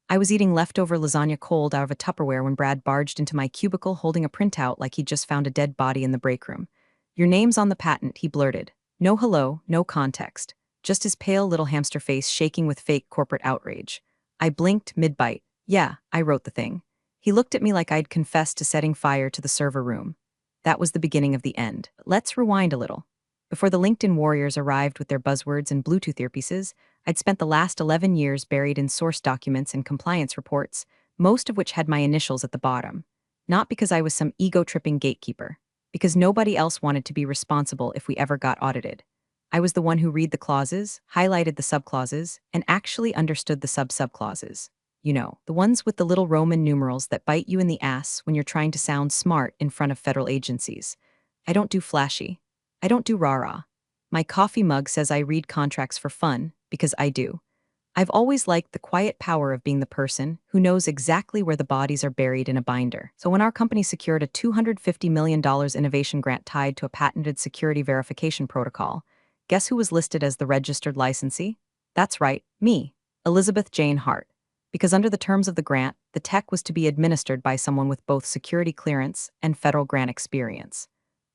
I was eating leftover lasagna cold out of a Tupperware when Brad barged into my cubicle holding a printout like he'd just found a dead body in the break room. "Your name's on the patent," he blurted. No hello, no context. Just his pale little hamster face shaking with fake corporate outrage. I blinked mid-bite. "Yeah, I wrote the thing." He looked at me like I'd confessed to setting fire to the server room. That was the beginning of the end. Let's rewind a little. Before the LinkedIn warriors arrived with their buzzwords and Bluetooth earpieces, I'd spent the last 11 years buried in source documents and compliance reports, most of which had my initials at the bottom. Not because I was some ego-tripping gatekeeper, because nobody else wanted to be responsible if we ever got audited. I was the one who read the clauses, highlighted the subclauses, and actually understood the sub-subclauses. You know, the ones with the little Roman numerals that bite you in the ass when you're trying to sound smart in front of federal agencies. I don't do flashy. I don't do rah-rah. My coffee mug says I read contracts for fun, because I do. I've always liked the quiet power of being the person who knows exactly where the bodies are buried in a binder. So when our company secured a $250 million innovation grant tied to a patented security verification protocol, guess who was listed as the registered licensee? That's right, me, Elizabeth Jane Hart. Because under the terms of the grant, the tech was to be administered by someone with both security clearance and federal grant experience.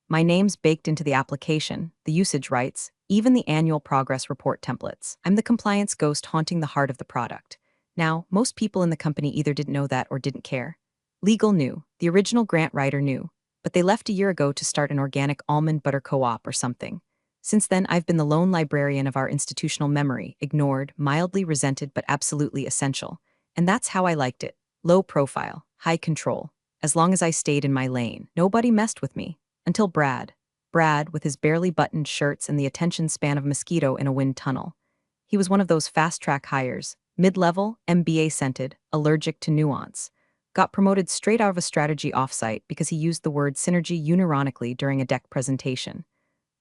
My name's baked into the application, the usage rights, even the annual progress report templates. I'm the compliance ghost haunting the heart of the product. Now, most people in the company either didn't know that or didn't care. Legal knew, the original grant writer knew, but they left a year ago to start an organic almond butter co-op or something. Since then, I've been the lone librarian of our institutional memory, ignored, mildly resented, but absolutely essential. And that's how I liked it. Low profile, high control. As long as I stayed in my lane, nobody messed with me. Until Brad. Brad, with his barely buttoned shirts and the attention span of a mosquito in a wind tunnel. He was one of those fast-track hires, mid-level, MBA-scented, allergic to nuance. Got promoted straight out of a strategy offsite because he used the word synergy unironically during a deck presentation.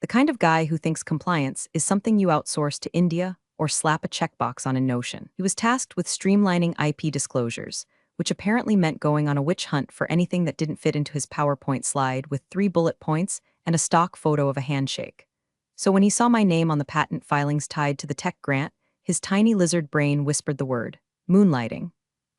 The kind of guy who thinks compliance is something you outsource to India or slap a checkbox on in Notion. He was tasked with streamlining IP disclosures, which apparently meant going on a witch hunt for anything that didn't fit into his PowerPoint slide with 3 bullet points and a stock photo of a handshake. So when he saw my name on the patent filings tied to the tech grant, his tiny lizard brain whispered the word, moonlighting.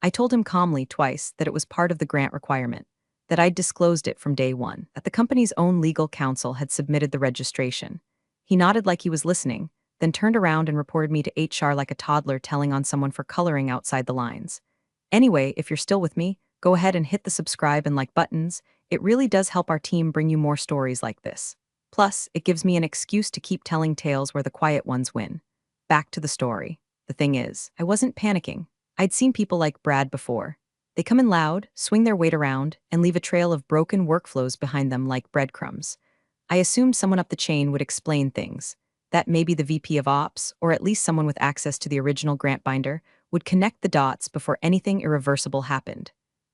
I told him calmly twice that it was part of the grant requirement, that I'd disclosed it from day one, that the company's own legal counsel had submitted the registration. He nodded like he was listening, then turned around and reported me to HR like a toddler telling on someone for coloring outside the lines. Anyway, if you're still with me, go ahead and hit the subscribe and like buttons. It really does help our team bring you more stories like this. Plus, it gives me an excuse to keep telling tales where the quiet ones win. Back to the story. The thing is, I wasn't panicking. I'd seen people like Brad before. They come in loud, swing their weight around, and leave a trail of broken workflows behind them like breadcrumbs. I assumed someone up the chain would explain things. That maybe the VP of Ops, or at least someone with access to the original grant binder, would connect the dots before anything irreversible happened.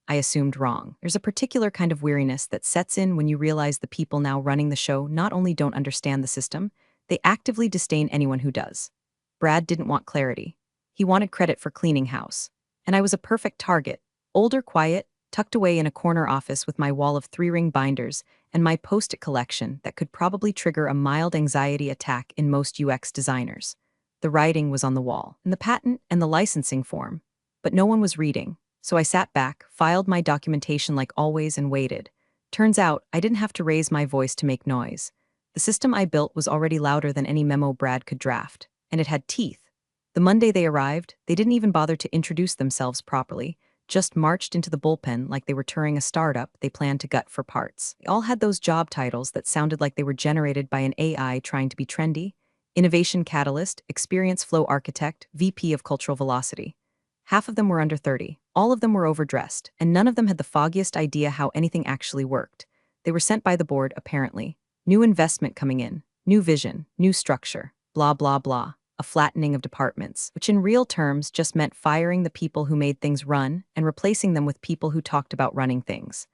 I assumed wrong. There's a particular kind of weariness that sets in when you realize the people now running the show not only don't understand the system, they actively disdain anyone who does. Brad didn't want clarity. He wanted credit for cleaning house. And I was a perfect target. Older, quiet, tucked away in a corner office with my wall of 3-ring binders and my post-it collection that could probably trigger a mild anxiety attack in most UX designers. The writing was on the wall, in the patent and the licensing form, but no one was reading, so I sat back, filed my documentation like always, and waited. Turns out, I didn't have to raise my voice to make noise. The system I built was already louder than any memo Brad could draft, and it had teeth. The Monday they arrived, they didn't even bother to introduce themselves properly, just marched into the bullpen like they were touring a startup they planned to gut for parts. They all had those job titles that sounded like they were generated by an AI trying to be trendy. Innovation Catalyst, Experience Flow Architect, VP of Cultural Velocity. Half of them were under 30, all of them were overdressed, and none of them had the foggiest idea how anything actually worked. They were sent by the board, apparently. New investment coming in, new vision, new structure, blah blah blah. A flattening of departments, which in real terms just meant firing the people who made things run and replacing them with people who talked about running things.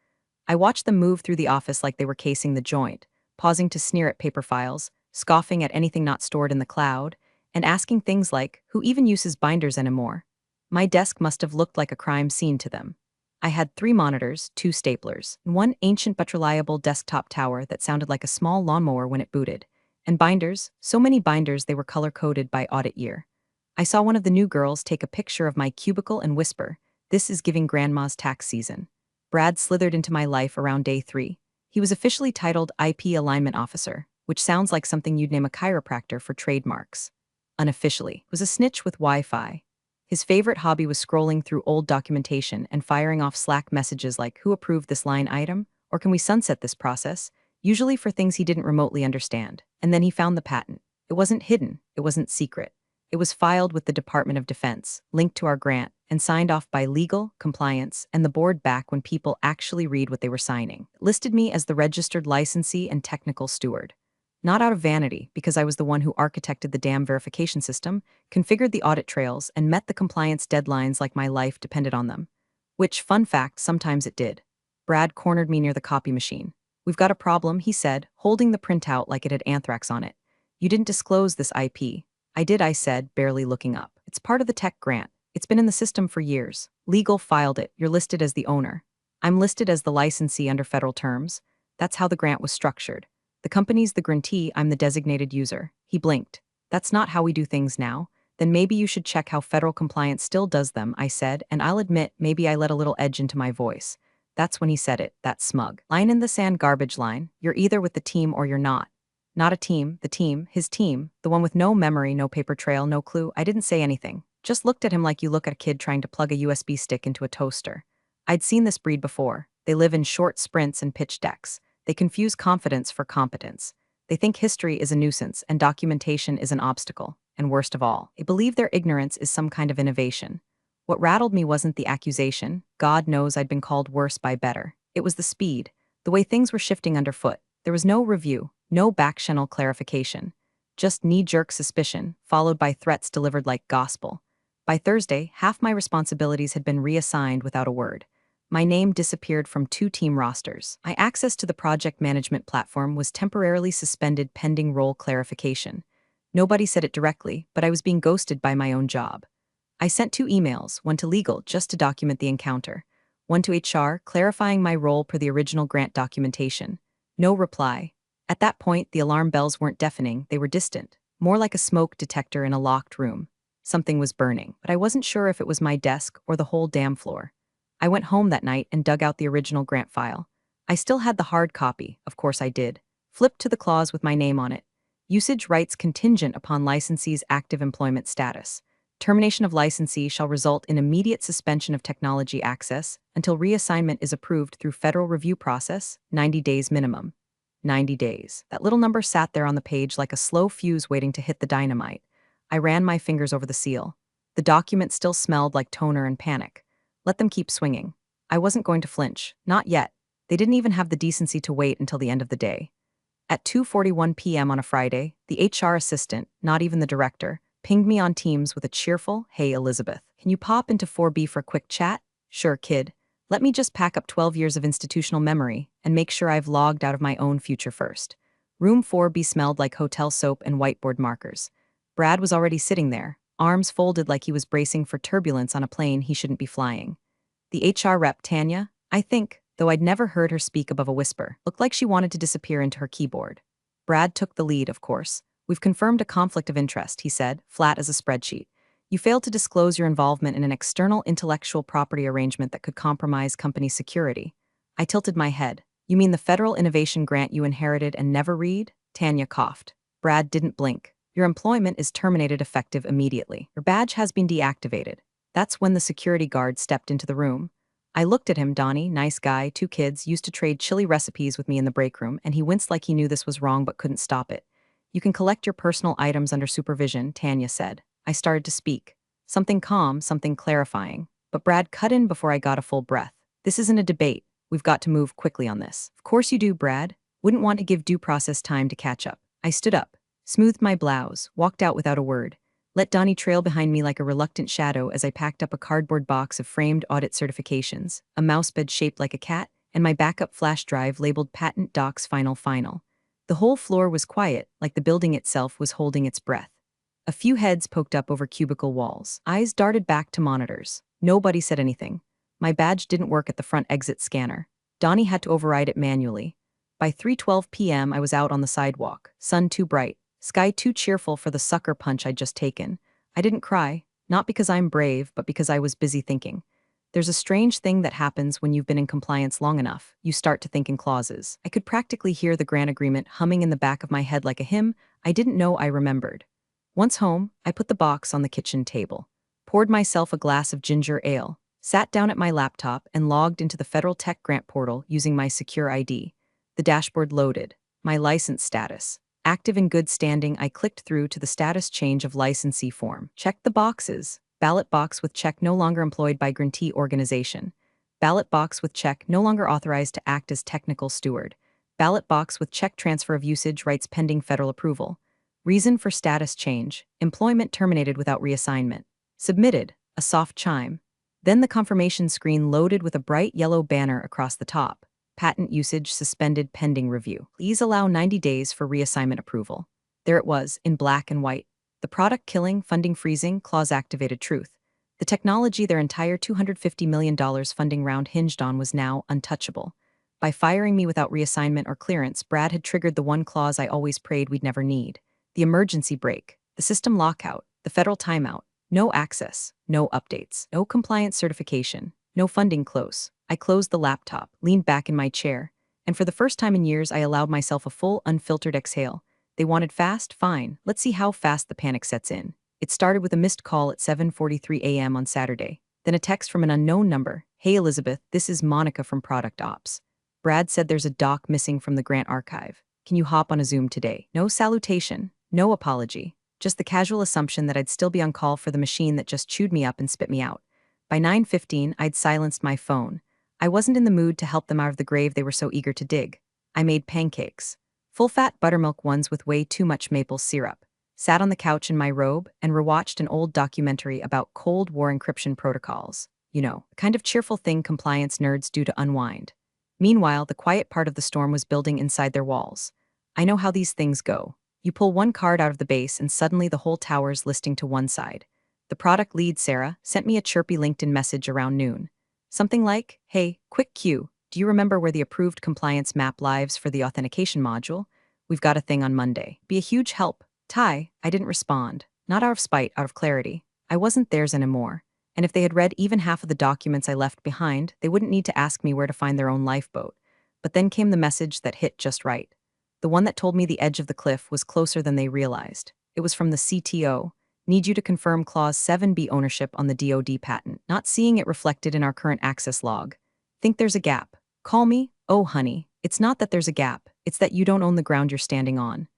I watched them move through the office like they were casing the joint, pausing to sneer at paper files, scoffing at anything not stored in the cloud, and asking things like, who even uses binders anymore? My desk must have looked like a crime scene to them. I had 3 monitors, 2 staplers, and one ancient but reliable desktop tower that sounded like a small lawnmower when it booted. And binders, so many binders they were color-coded by audit year. I saw one of the new girls take a picture of my cubicle and whisper, "This is giving grandma's tax season." Brad slithered into my life around day 3. He was officially titled IP Alignment Officer, which sounds like something you'd name a chiropractor for trademarks. Unofficially, was a snitch with Wi-Fi. His favorite hobby was scrolling through old documentation and firing off Slack messages like, "Who approved this line item?" Or "Can we sunset this process?" Usually for things he didn't remotely understand. And then he found the patent. It wasn't hidden, it wasn't secret. It was filed with the Department of Defense, linked to our grant, and signed off by legal, compliance, and the board back when people actually read what they were signing. It listed me as the registered licensee and technical steward. Not out of vanity, because I was the one who architected the damn verification system, configured the audit trails, and met the compliance deadlines like my life depended on them. Which, fun fact, sometimes it did. Brad cornered me near the copy machine. "We've got a problem," he said, holding the printout like it had anthrax on it. "You didn't disclose this IP." "I did," I said, barely looking up. "It's part of the tech grant. It's been in the system for years. Legal filed it. You're listed as the owner. I'm listed as the licensee under federal terms. That's how the grant was structured. The company's the grantee, I'm the designated user." He blinked. "That's not how we do things now. Then maybe you should check how federal compliance still does them," I said, and I'll admit, maybe I let a little edge into my voice. That's when he said it, that smug, line in the sand garbage line. "You're either with the team or you're not." Not a team, the team, his team, the one with no memory, no paper trail, no clue. I didn't say anything. Just looked at him like you look at a kid trying to plug a USB stick into a toaster. I'd seen this breed before. They live in short sprints and pitch decks. They confuse confidence for competence. They think history is a nuisance and documentation is an obstacle. And worst of all, they believe their ignorance is some kind of innovation. What rattled me wasn't the accusation. God knows I'd been called worse by better. It was the speed, the way things were shifting underfoot. There was no review, no back-channel clarification. Just knee-jerk suspicion, followed by threats delivered like gospel. By Thursday, half my responsibilities had been reassigned without a word. My name disappeared from 2 team rosters. My access to the project management platform was temporarily suspended pending role clarification. Nobody said it directly, but I was being ghosted by my own job. I sent 2 emails, one to legal just to document the encounter, one to HR clarifying my role per the original grant documentation. No reply. At that point, the alarm bells weren't deafening, they were distant, more like a smoke detector in a locked room. Something was burning, but I wasn't sure if it was my desk or the whole damn floor. I went home that night and dug out the original grant file. I still had the hard copy, of course I did, flipped to the clause with my name on it. Usage rights contingent upon licensee's active employment status. Termination of licensee shall result in immediate suspension of technology access until reassignment is approved through federal review process, 90 days minimum. 90 days. That little number sat there on the page like a slow fuse waiting to hit the dynamite. I ran my fingers over the seal. The document still smelled like toner and panic. Let them keep swinging. I wasn't going to flinch. Not yet. They didn't even have the decency to wait until the end of the day. At 2:41 p.m. on a Friday, the HR assistant, not even the director, pinged me on Teams with a cheerful, "Hey Elizabeth, can you pop into 4B for a quick chat?" "Sure, kid. Let me just pack up 12 years of institutional memory and make sure I've logged out of my own future first." Room 4B smelled like hotel soap and whiteboard markers. Brad was already sitting there, arms folded like he was bracing for turbulence on a plane he shouldn't be flying. The HR rep, Tanya, I think, though I'd never heard her speak above a whisper, looked like she wanted to disappear into her keyboard. Brad took the lead, of course. "We've confirmed a conflict of interest," he said, flat as a spreadsheet. "You failed to disclose your involvement in an external intellectual property arrangement that could compromise company security." I tilted my head. "You mean the federal innovation grant you inherited and never read?" Tanya coughed. Brad didn't blink. "Your employment is terminated effective immediately. Your badge has been deactivated." That's when the security guard stepped into the room. I looked at him. Donnie, nice guy, 2 kids, used to trade chili recipes with me in the break room, and he winced like he knew this was wrong but couldn't stop it. "You can collect your personal items under supervision," Tanya said. I started to speak. Something calm, something clarifying. But Brad cut in before I got a full breath. "This isn't a debate. We've got to move quickly on this." "Of course you do, Brad. Wouldn't want to give due process time to catch up." I stood up, smoothed my blouse, walked out without a word. Let Donnie trail behind me like a reluctant shadow as I packed up a cardboard box of framed audit certifications, a mousebed shaped like a cat, and my backup flash drive labeled Patent Docs Final. The whole floor was quiet, like the building itself was holding its breath. A few heads poked up over cubicle walls. Eyes darted back to monitors. Nobody said anything. My badge didn't work at the front exit scanner. Donnie had to override it manually. By 3:12 p.m. I was out on the sidewalk. Sun too bright. Sky too cheerful for the sucker punch I'd just taken. I didn't cry, not because I'm brave, but because I was busy thinking. There's a strange thing that happens when you've been in compliance long enough. You start to think in clauses. I could practically hear the grant agreement humming in the back of my head like a hymn I didn't know I remembered. Once home, I put the box on the kitchen table, poured myself a glass of ginger ale, sat down at my laptop, and logged into the Federal Tech Grant portal using my secure ID. The dashboard loaded. My license status. Active in good standing, I clicked through to the status change of licensee form. Checked the boxes. Ballot box with check no longer employed by grantee organization. Ballot box with check no longer authorized to act as technical steward. Ballot box with check transfer of usage rights pending federal approval. Reason for status change. Employment terminated without reassignment. Submitted. A soft chime. Then the confirmation screen loaded with a bright yellow banner across the top. Patent usage suspended pending review. Please allow 90 days for reassignment approval. There it was, in black and white. The product killing, funding freezing, clause activated truth. The technology their entire $250 million funding round hinged on was now untouchable. By firing me without reassignment or clearance, Brad had triggered the one clause I always prayed we'd never need. The emergency brake, the system lockout, the federal timeout. No access, no updates, no compliance certification, no funding close. I closed the laptop, leaned back in my chair, and for the first time in years I allowed myself a full, unfiltered exhale. They wanted fast? Fine. Let's see how fast the panic sets in. It started with a missed call at 7:43 a.m. on Saturday, then a text from an unknown number. Hey Elizabeth, this is Monica from Product Ops. Brad said there's a doc missing from the grant archive. Can you hop on a Zoom today? No salutation, no apology. Just the casual assumption that I'd still be on call for the machine that just chewed me up and spit me out. By 9:15, I'd silenced my phone. I wasn't in the mood to help them out of the grave they were so eager to dig. I made pancakes. Full-fat buttermilk ones with way too much maple syrup. Sat on the couch in my robe and rewatched an old documentary about Cold War encryption protocols. You know, the kind of cheerful thing compliance nerds do to unwind. Meanwhile, the quiet part of the storm was building inside their walls. I know how these things go. You pull one card out of the base and suddenly the whole tower's listing to one side. The product lead, Sarah, sent me a chirpy LinkedIn message around noon. Something like, hey, quick cue, do you remember where the approved compliance map lives for the authentication module? We've got a thing on Monday. Be a huge help. Ty, I didn't respond. Not out of spite, out of clarity. I wasn't theirs anymore. And if they had read even half of the documents I left behind, they wouldn't need to ask me where to find their own lifeboat. But then came the message that hit just right. The one that told me the edge of the cliff was closer than they realized. It was from the CTO. Need you to confirm Clause 7B ownership on the DoD patent. Not seeing it reflected in our current access log. Think there's a gap. Call me? Oh, honey. It's not that there's a gap. It's that you don't own the ground you're standing on.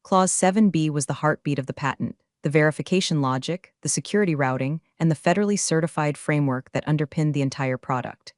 Clause 7B was the heartbeat of the patent, the verification logic, the security routing, and the federally certified framework that underpinned the entire product.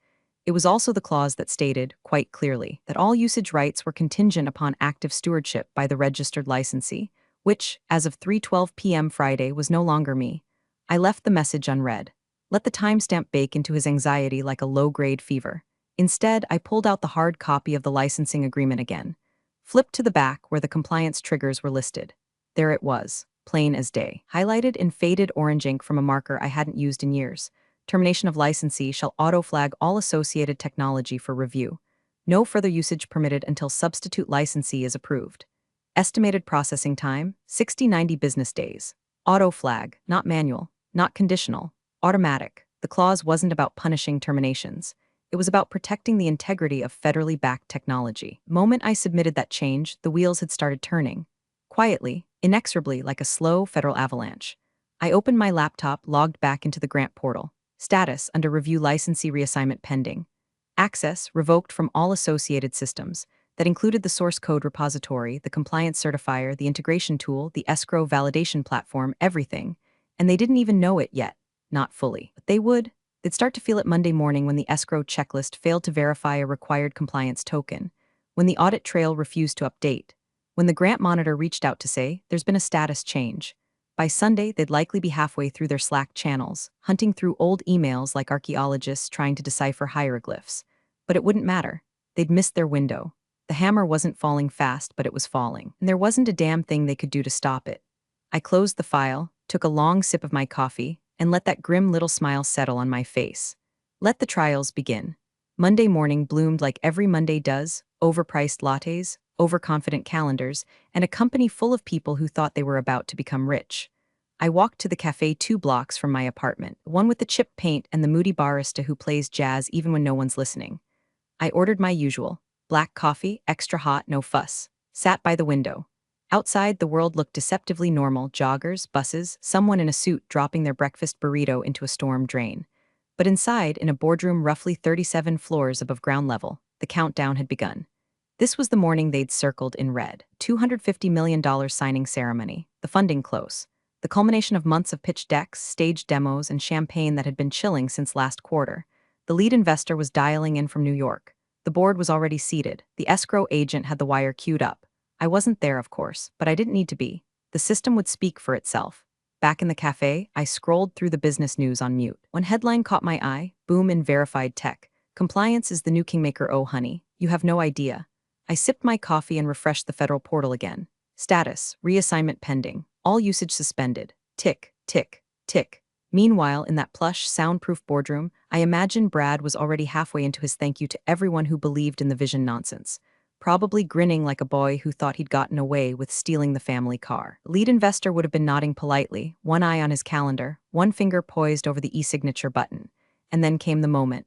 It was also the clause that stated, quite clearly, that all usage rights were contingent upon active stewardship by the registered licensee, which, as of 3:12 p.m. Friday, was no longer me. I left the message unread. Let the timestamp bake into his anxiety like a low-grade fever. Instead, I pulled out the hard copy of the licensing agreement again. Flipped to the back where the compliance triggers were listed. There it was, plain as day, highlighted in faded orange ink from a marker I hadn't used in years. Termination of licensee shall auto-flag all associated technology for review. No further usage permitted until substitute licensee is approved. Estimated processing time, 60-90 business days. Auto-flag, not manual, not conditional, automatic. The clause wasn't about punishing terminations. It was about protecting the integrity of federally backed technology. The moment I submitted that change, the wheels had started turning. Quietly, inexorably, like a slow federal avalanche. I opened my laptop, logged back into the grant portal. Status under review licensee reassignment pending. Access revoked from all associated systems. That included the source code repository, the compliance certifier, the integration tool, the escrow validation platform, everything. And they didn't even know it yet. Not fully. But they would. They'd start to feel it Monday morning when the escrow checklist failed to verify a required compliance token, when the audit trail refused to update, when the grant monitor reached out to say, there's been a status change. By Sunday, they'd likely be halfway through their Slack channels, hunting through old emails like archaeologists trying to decipher hieroglyphs. But it wouldn't matter. They'd missed their window. The hammer wasn't falling fast, but it was falling, and there wasn't a damn thing they could do to stop it. I closed the file, took a long sip of my coffee, and let that grim little smile settle on my face. Let the trials begin. Monday morning bloomed like every Monday does, overpriced lattes, overconfident calendars, and a company full of people who thought they were about to become rich. I walked to the cafe 2 blocks from my apartment, the one with the chip paint and the moody barista who plays jazz even when no one's listening. I ordered my usual black coffee, extra hot, no fuss. Sat by the window. Outside, the world looked deceptively normal: joggers, buses, someone in a suit dropping their breakfast burrito into a storm drain. But inside, in a boardroom roughly 37 floors above ground level, the countdown had begun. This was the morning they'd circled in red. $250 million signing ceremony, the funding close. The culmination of months of pitch decks, staged demos, and champagne that had been chilling since last quarter. The lead investor was dialing in from New York. The board was already seated. The escrow agent had the wire queued up. I wasn't there, of course, but I didn't need to be. The system would speak for itself. Back in the cafe, I scrolled through the business news on mute. One headline caught my eye: boom in verified tech. Compliance is the new kingmaker. Oh, honey, you have no idea. I sipped my coffee and refreshed the federal portal again. Status: reassignment pending. All usage suspended. Tick, tick, tick. Meanwhile, in that plush, soundproof boardroom, I imagine Brad was already halfway into his thank you to everyone who believed in the vision nonsense, probably grinning like a boy who thought he'd gotten away with stealing the family car. The lead investor would have been nodding politely, one eye on his calendar, one finger poised over the e-signature button. And then came the moment.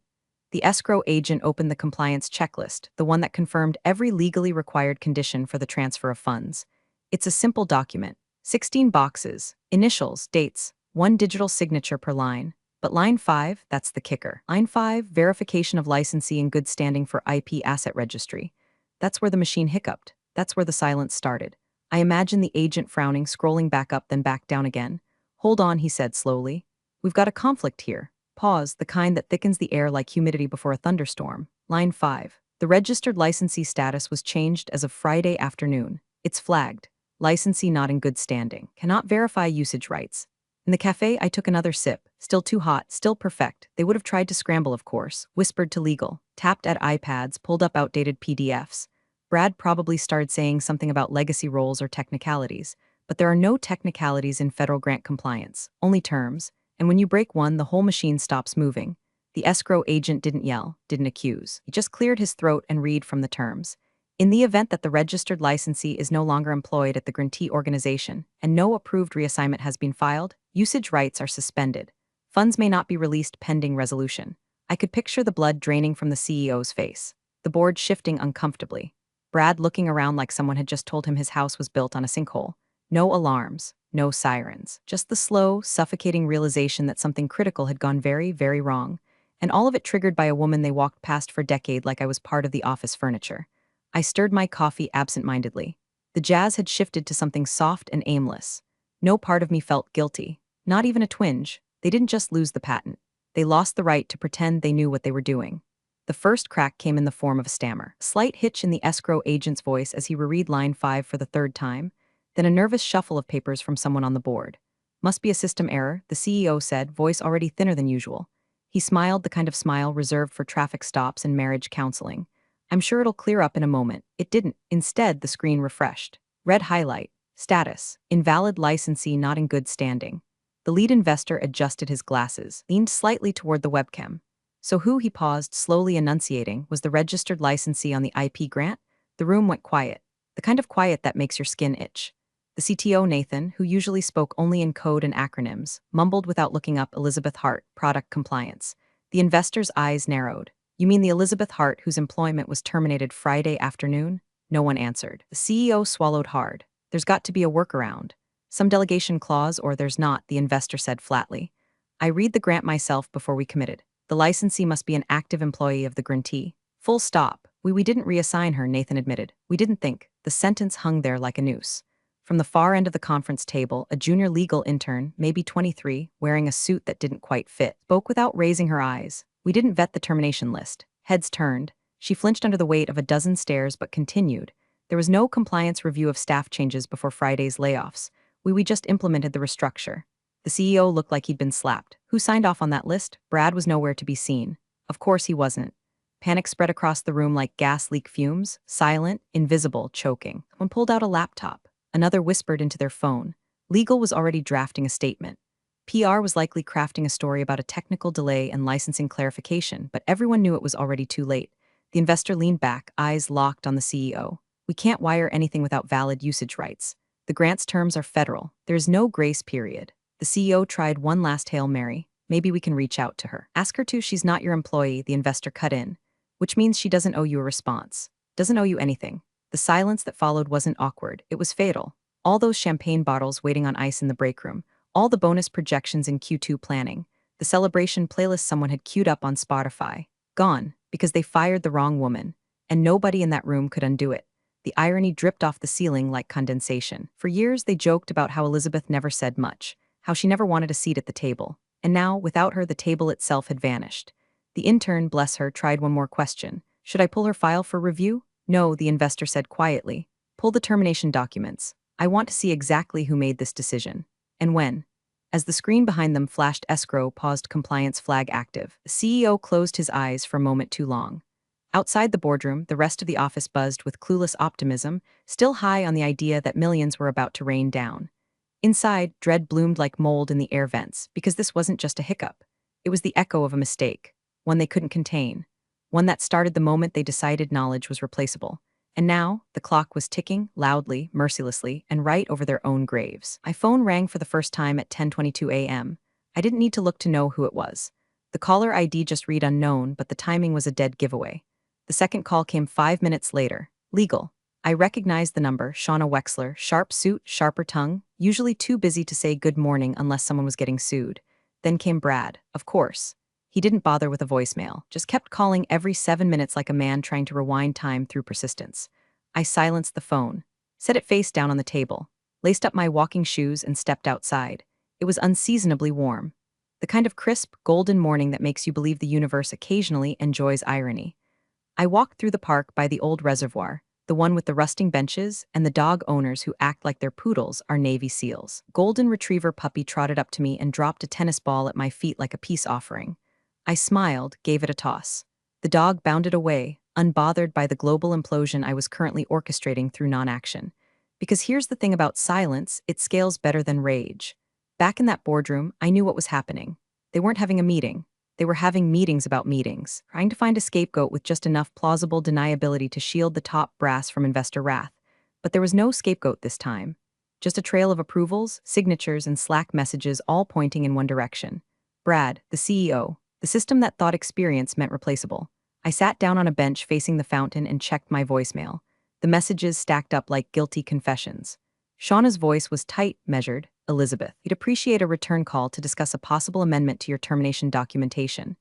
The escrow agent opened the compliance checklist, the one that confirmed every legally required condition for the transfer of funds. It's a simple document. 16 boxes, initials, dates, one digital signature per line. But line 5, that's the kicker. Line 5, verification of licensee in good standing for IP asset registry. That's where the machine hiccuped. That's where the silence started. I imagine the agent frowning, scrolling back up, then back down again. Hold on, he said slowly. We've got a conflict here. Pause, the kind that thickens the air like humidity before a thunderstorm. Line 5. The registered licensee status was changed as of Friday afternoon. It's flagged. Licensee not in good standing. Cannot verify usage rights. In the cafe, I took another sip. Still too hot, still perfect. They would have tried to scramble, of course. Whispered to legal. Tapped at iPads, pulled up outdated PDFs. Brad probably started saying something about legacy roles or technicalities. But there are no technicalities in federal grant compliance. Only terms. And when you break one, the whole machine stops moving. The escrow agent didn't yell, didn't accuse. He just cleared his throat and read from the terms. In the event that the registered licensee is no longer employed at the grantee organization and no approved reassignment has been filed, usage rights are suspended. Funds may not be released pending resolution. I could picture the blood draining from the CEO's face, the board shifting uncomfortably, Brad looking around like someone had just told him his house was built on a sinkhole. No alarms, no sirens, just the slow, suffocating realization that something critical had gone very, very wrong, and all of it triggered by a woman they walked past for a decade like I was part of the office furniture. I stirred my coffee absent-mindedly. The jazz had shifted to something soft and aimless. No part of me felt guilty, not even a twinge. They didn't just lose the patent. They lost the right to pretend they knew what they were doing. The first crack came in the form of a stammer, a slight hitch in the escrow agent's voice as he reread line 5 for the third time, then a nervous shuffle of papers from someone on the board. Must be a system error, the CEO said, voice already thinner than usual. He smiled, the kind of smile reserved for traffic stops and marriage counseling. I'm sure it'll clear up in a moment. It didn't. Instead, the screen refreshed. Red highlight. Status: invalid licensee not in good standing. The lead investor adjusted his glasses, leaned slightly toward the webcam. So who, he paused, slowly enunciating, was the registered licensee on the IP grant? The room went quiet. The kind of quiet that makes your skin itch. The CTO, Nathan, who usually spoke only in code and acronyms, mumbled without looking up Elizabeth Hart, product compliance. The investor's eyes narrowed. You mean the Elizabeth Hart whose employment was terminated Friday afternoon? No one answered. The CEO swallowed hard. There's got to be a workaround. Some delegation clause, or there's not, the investor said flatly. I read the grant myself before we committed. The licensee must be an active employee of the grantee. Full stop. We didn't reassign her, Nathan admitted. We didn't think. The sentence hung there like a noose. From the far end of the conference table, a junior legal intern, maybe 23, wearing a suit that didn't quite fit, spoke without raising her eyes. We didn't vet the termination list. Heads turned. She flinched under the weight of a dozen stares but continued. There was no compliance review of staff changes before Friday's layoffs. We just implemented the restructure. The CEO looked like he'd been slapped. Who signed off on that list? Brad was nowhere to be seen. Of course he wasn't. Panic spread across the room like gas leak fumes, silent, invisible, choking. One pulled out a laptop. Another whispered into their phone. Legal was already drafting a statement. PR was likely crafting a story about a technical delay and licensing clarification, but everyone knew it was already too late. The investor leaned back, eyes locked on the CEO. We can't wire anything without valid usage rights. The grant's terms are federal. There is no grace period. The CEO tried one last Hail Mary. Maybe we can reach out to her. Ask her to, she's not your employee, the investor cut in. Which means she doesn't owe you a response. Doesn't owe you anything. The silence that followed wasn't awkward, it was fatal. All those champagne bottles waiting on ice in the break room, all the bonus projections in Q2 planning, the celebration playlist someone had queued up on Spotify, gone, because they fired the wrong woman. And nobody in that room could undo it. The irony dripped off the ceiling like condensation. For years, they joked about how Elizabeth never said much, how she never wanted a seat at the table. And now, without her, the table itself had vanished. The intern, bless her, tried one more question. Should I pull her file for review? No, the investor said quietly. Pull the termination documents. I want to see exactly who made this decision. And when. As the screen behind them flashed escrow paused compliance flag active, the CEO closed his eyes for a moment too long. Outside the boardroom, the rest of the office buzzed with clueless optimism, still high on the idea that millions were about to rain down. Inside, dread bloomed like mold in the air vents, because this wasn't just a hiccup. It was the echo of a mistake, one they couldn't contain, one that started the moment they decided knowledge was replaceable. And now, the clock was ticking, loudly, mercilessly, and right over their own graves. My phone rang for the first time at 10:22 a.m. I didn't need to look to know who it was. The caller ID just read unknown, but the timing was a dead giveaway. The second call came 5 minutes later. Legal. I recognized the number, Shauna Wexler, sharp suit, sharper tongue, usually too busy to say good morning unless someone was getting sued. Then came Brad, of course. He didn't bother with a voicemail, just kept calling every 7 minutes like a man trying to rewind time through persistence. I silenced the phone, set it face down on the table, laced up my walking shoes and stepped outside. It was unseasonably warm. The kind of crisp, golden morning that makes you believe the universe occasionally enjoys irony. I walked through the park by the old reservoir, the one with the rusting benches and the dog owners who act like their poodles are Navy SEALs. Golden retriever puppy trotted up to me and dropped a tennis ball at my feet like a peace offering. I smiled, gave it a toss. The dog bounded away, unbothered by the global implosion I was currently orchestrating through non-action. Because here's the thing about silence, it scales better than rage. Back in that boardroom, I knew what was happening. They weren't having a meeting. They were having meetings about meetings, trying to find a scapegoat with just enough plausible deniability to shield the top brass from investor wrath. But there was no scapegoat this time. Just a trail of approvals, signatures, and Slack messages all pointing in one direction. Brad, the CEO, the system that thought experience meant replaceable. I sat down on a bench facing the fountain and checked my voicemail. The messages stacked up like guilty confessions. Shauna's voice was tight, measured. Elizabeth, you'd appreciate a return call to discuss a possible amendment to your termination documentation.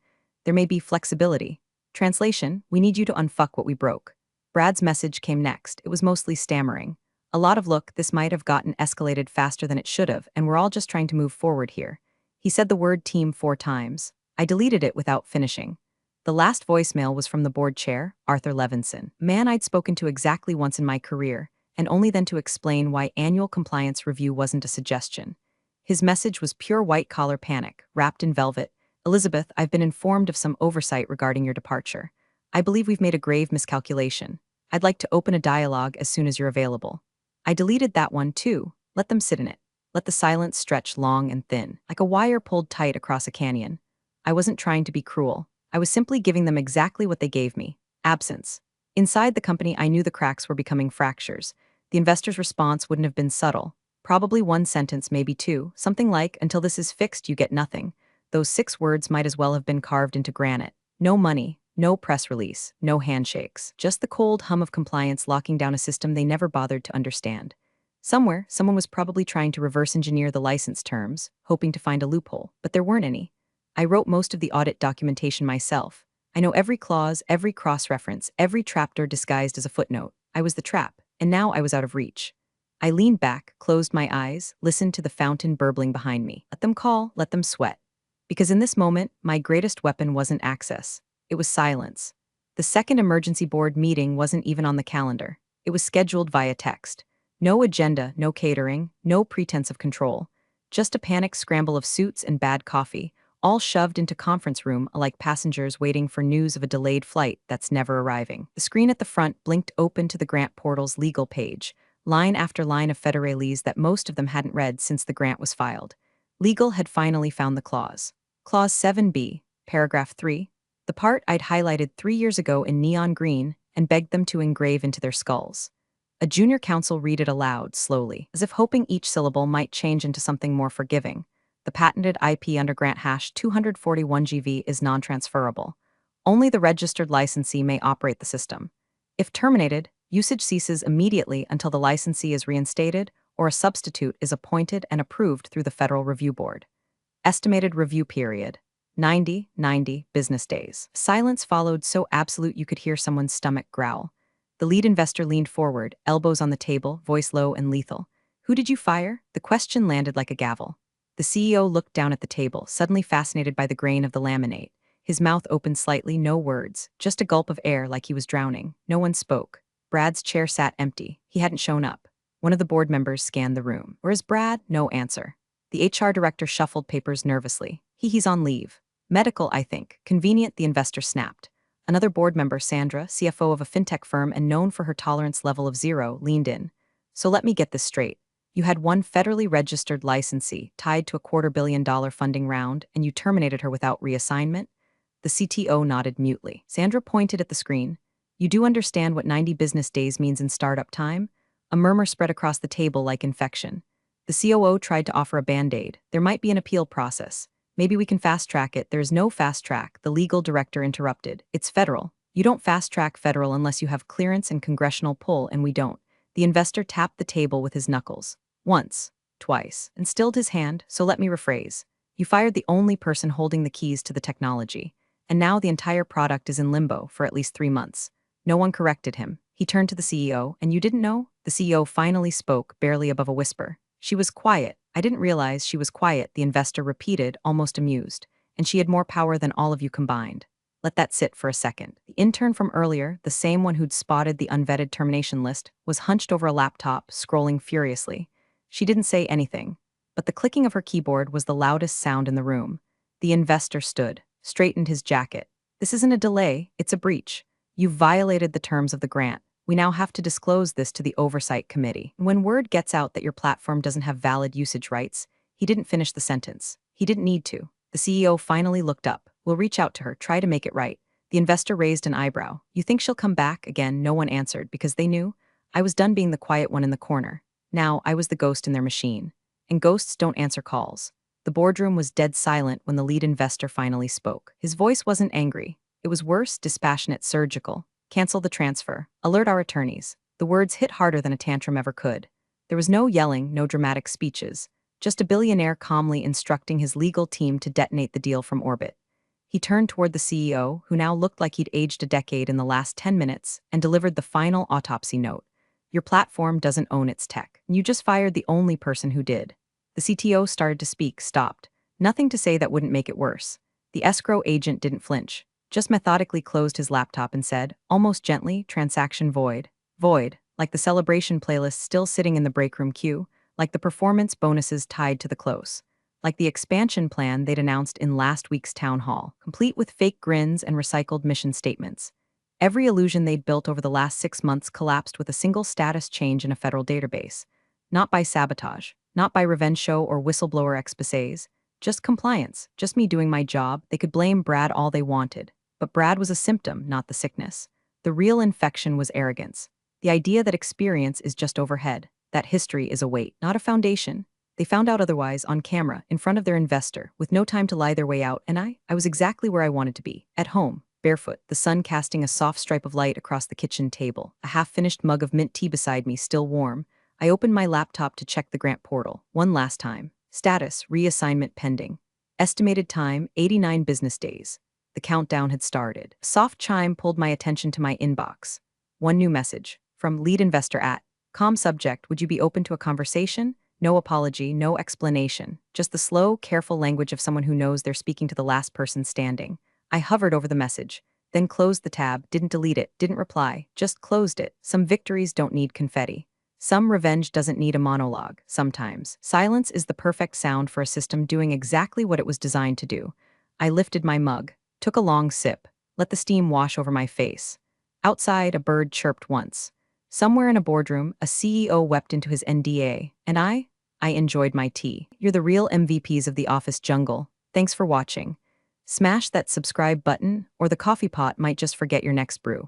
There may be flexibility. Translation, we need you to unfuck what we broke. Brad's message came next. It was mostly stammering. A lot of look, this might have gotten escalated faster than it should have, and we're all just trying to move forward here. He said the word team 4 times. I deleted it without finishing. The last voicemail was from the board chair, Arthur Levinson, a man I'd spoken to exactly once in my career, and only then to explain why annual compliance review wasn't a suggestion. His message was pure white-collar panic, wrapped in velvet. Elizabeth, I've been informed of some oversight regarding your departure. I believe we've made a grave miscalculation. I'd like to open a dialogue as soon as you're available. I deleted that one too. Let them sit in it. Let the silence stretch long and thin, like a wire pulled tight across a canyon. I wasn't trying to be cruel. I was simply giving them exactly what they gave me. Absence. Inside the company, I knew the cracks were becoming fractures. The investor's response wouldn't have been subtle. Probably one sentence, maybe two, something like, until this is fixed, you get nothing. Those 6 words might as well have been carved into granite. No money, no press release, no handshakes, just the cold hum of compliance locking down a system they never bothered to understand. Somewhere, someone was probably trying to reverse engineer the license terms, hoping to find a loophole, but there weren't any. I wrote most of the audit documentation myself. I know every clause, every cross-reference, every trapdoor disguised as a footnote. I was the trap, and now I was out of reach. I leaned back, closed my eyes, listened to the fountain burbling behind me. Let them call, let them sweat. Because in this moment, my greatest weapon wasn't access. It was silence. The second emergency board meeting wasn't even on the calendar. It was scheduled via text. No agenda, no catering, no pretense of control. Just a panicked scramble of suits and bad coffee, all shoved into conference room like passengers waiting for news of a delayed flight that's never arriving. The screen at the front blinked open to the grant portal's legal page, line after line of federalese that most of them hadn't read since the grant was filed. Legal had finally found the clause. Clause 7b, paragraph 3, the part I'd highlighted 3 years ago in neon green and begged them to engrave into their skulls. A junior counsel read it aloud, slowly, as if hoping each syllable might change into something more forgiving. The patented IP under grant hash 241GV is non-transferable. Only the registered licensee may operate the system. If terminated, usage ceases immediately until the licensee is reinstated or a substitute is appointed and approved through the Federal Review Board. Estimated review period: 90 business days. Silence followed so absolute you could hear someone's stomach growl. The lead investor leaned forward, elbows on the table, voice low and lethal. Who did you fire? The question landed like a gavel. The CEO looked down at the table, suddenly fascinated by the grain of the laminate. His mouth opened slightly, no words, just a gulp of air like he was drowning. No one spoke. Brad's chair sat empty. He hadn't shown up. One of the board members scanned the room. Where is Brad? No answer. The HR director shuffled papers nervously. He's on leave. Medical, I think. Convenient, the investor snapped. Another board member, Sandra, CFO of a fintech firm and known for her tolerance level of 0, leaned in. So let me get this straight. You had one federally registered licensee tied to a $250 million funding round, and you terminated her without reassignment? The CTO nodded mutely. Sandra pointed at the screen. You do understand what 90 business days means in startup time? A murmur spread across the table like infection. The COO tried to offer a band-aid. There might be an appeal process. Maybe we can fast-track it. There is no fast-track, the legal director interrupted. It's federal. You don't fast-track federal unless you have clearance and congressional pull, and we don't. The investor tapped the table with his knuckles. Once, twice, and stilled his hand, so let me rephrase. You fired the only person holding the keys to the technology, and now the entire product is in limbo for at least 3 months. No one corrected him. He turned to the CEO, and you didn't know? The CEO finally spoke, barely above a whisper. She was quiet. I didn't realize she was quiet, the investor repeated, almost amused. And she had more power than all of you combined. Let that sit for a second. The intern from earlier, the same one who'd spotted the unvetted termination list, was hunched over a laptop, scrolling furiously. She didn't say anything, but the clicking of her keyboard was the loudest sound in the room. The investor stood, straightened his jacket. This isn't a delay, it's a breach. You've violated the terms of the grant. We now have to disclose this to the Oversight Committee. When word gets out that your platform doesn't have valid usage rights, he didn't finish the sentence. He didn't need to. The CEO finally looked up. We'll reach out to her, try to make it right. The investor raised an eyebrow. You think she'll come back? Again, no one answered because they knew. I was done being the quiet one in the corner. Now I was the ghost in their machine. And ghosts don't answer calls. The boardroom was dead silent when the lead investor finally spoke. His voice wasn't angry. It was worse, dispassionate, surgical. Cancel the transfer. Alert our attorneys. The words hit harder than a tantrum ever could. There was no yelling, no dramatic speeches. Just a billionaire calmly instructing his legal team to detonate the deal from orbit. He turned toward the CEO, who now looked like he'd aged a decade in the last 10 minutes, and delivered the final autopsy note. Your platform doesn't own its tech. You just fired the only person who did. The CTO started to speak, stopped. Nothing to say that wouldn't make it worse. The escrow agent didn't flinch. Just methodically closed his laptop and said, almost gently, transaction void. Void, like the celebration playlist still sitting in the break room queue, like the performance bonuses tied to the close, like the expansion plan they'd announced in last week's town hall, complete with fake grins and recycled mission statements. Every illusion they'd built over the last 6 months collapsed with a single status change in a federal database. Not by sabotage, not by revenge show or whistleblower exposés, just compliance, just me doing my job. They could blame Brad all they wanted. But Brad was a symptom, not the sickness. The real infection was arrogance. The idea that experience is just overhead, that history is a weight, not a foundation. They found out otherwise on camera, in front of their investor, with no time to lie their way out, and I was exactly where I wanted to be, at home, barefoot, the sun casting a soft stripe of light across the kitchen table, a half-finished mug of mint tea beside me, still warm. I opened my laptop to check the grant portal, one last time. Status, reassignment pending. Estimated time, 89 business days. The countdown had started. A soft chime pulled my attention to my inbox. One new message, from lead investor at, calm subject, would you be open to a conversation? No apology, no explanation, just the slow, careful language of someone who knows they're speaking to the last person standing. I hovered over the message, then closed the tab, didn't delete it, didn't reply, just closed it. Some victories don't need confetti. Some revenge doesn't need a monologue, sometimes. Silence is the perfect sound for a system doing exactly what it was designed to do. I lifted my mug. Took a long sip, let the steam wash over my face. Outside, a bird chirped once. Somewhere in a boardroom, a CEO wept into his NDA, and I enjoyed my tea. You're the real MVPs of the office jungle. Thanks for watching. Smash that subscribe button, or the coffee pot might just forget your next brew.